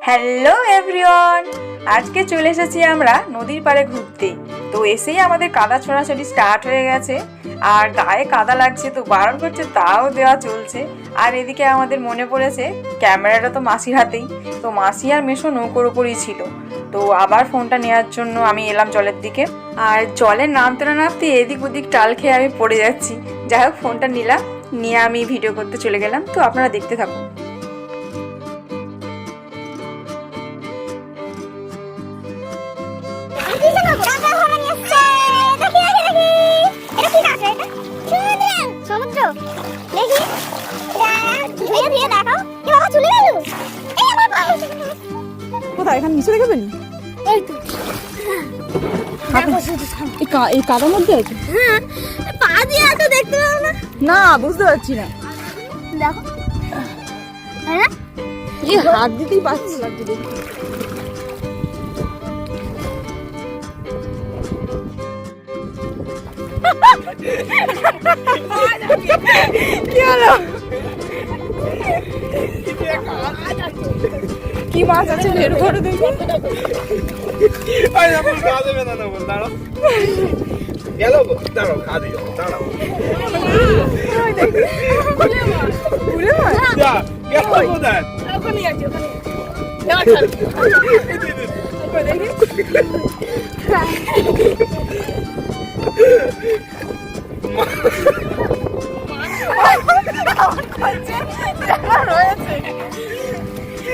Hello everyone, আজকে চলে এসেছি আমরা নদীর পাড়ে ঘুরতে। তো এসেই আমাদের কাদা ছোড়াছড়ি স্টার্ট হয়ে গেছে, আর গায়ে কাদা লাগছে তো বারণ করছে, তাও দেওয়া চলছে। আর এদিকে আমাদের মনে পড়েছে ক্যামেরাটা তো মাসির হাতেই, তো মাসি আর মেশো নৌকোর উপরই ছিল। তো আবার ফোনটা নেওয়ার জন্য আমি এলাম জলের দিকে, আর জলে নামতে না নামতে এদিক ওদিক টাল খেয়ে আমি পড়ে যাচ্ছি। যাই হোক, ফোনটা নিলাম, নিয়ে আমি ভিডিও করতে চলে গেলাম। তো আপনারা দেখতে থাকুন। কোথায়? এখানে নিচে দেখবেন? এই কাদার মধ্যে আছে? হ্যাঁ, পা দিয়ে এত দেখতে পাবো না। না, বুঝতে পারছি না। দেখো, হ্যাঁ এই হাত দিতেই পারছি না লাগছে দেখি। কি হলো? কি মাছ আছে বের করে দেখি।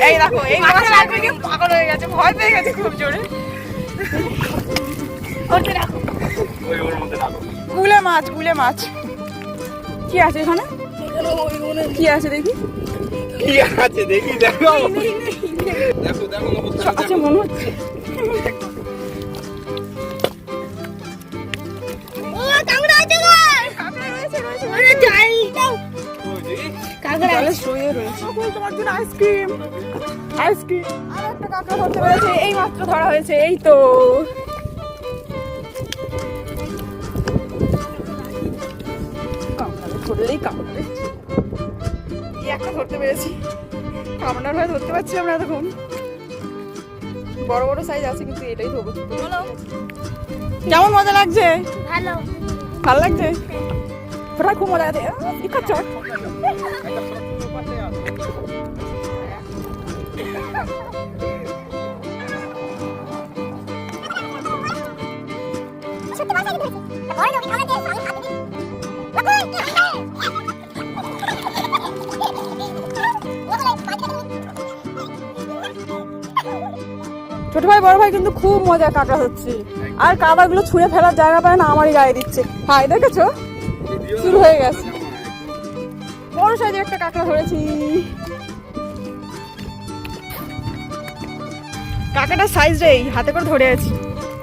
এই দেখো, এই মাছ পাগল হয়ে গেছে, ভয় পেয়ে গেছে খুব জোরে। গুলে মাছ, গুলে মাছ। কি আছে এখানে? কি আছে দেখি? কি আছে দেখি? দেখো দেখো দেখো আচ্ছা, মনে হচ্ছে কাঁকড়া আছে গো। আরে যাই দাও। কাঁকড়া জলে শুয়ে রয়েছে। তোমার জন্য আইসক্রিম, আইসক্রিম। আর একটা কাঁকড়া ধরতে পেরেছে, এই মাত্র ধরা হয়েছে। এই তো কামড়ালে ধরলেই কামড়ালে। এই একটা ধরতে পেরেছি, কামড়ার হয়ে ধরতে পারছিলাম না এতক্ষণ। বড় বড় সাইজ আছে, কিন্তু এটাই ধরবো। কেমন মজা লাগছে? ভালো। ভালো লাগছে? ওটা খুব মজা আছে। কি খাচ্ছ? ছোট ভাই বড় ভাই কিন্তু খুব মজা কাঁকড়া হচ্ছে, আর কাদাগুলো ছুঁড়ে ফেলার জায়গা পায় না, আমারই গায়ে দিচ্ছে। হাই, দেখেছো? শুরু হয়ে গেছে। বড় সাইজে একটা কাঁকড়া ধরেছি। কাঁকড়াটার সাইজ রে, হাতে করে ধরে আছি,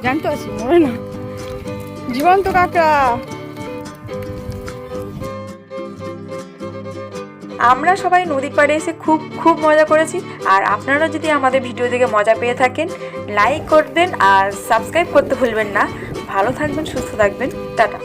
জানতে আছি, মরে না, জীবন্ত কাঁকড়া। আমরা সবাই নদীর পাড়ে এসে খুব মজা করেছি। আর আপনারা যদি আমাদের ভিডিও দেখে মজা পেয়ে থাকেন, লাইক করবেন আর সাবস্ক্রাইব করতে ভুলবেন না। ভালো থাকবেন, সুস্থ থাকবেন, টাটা।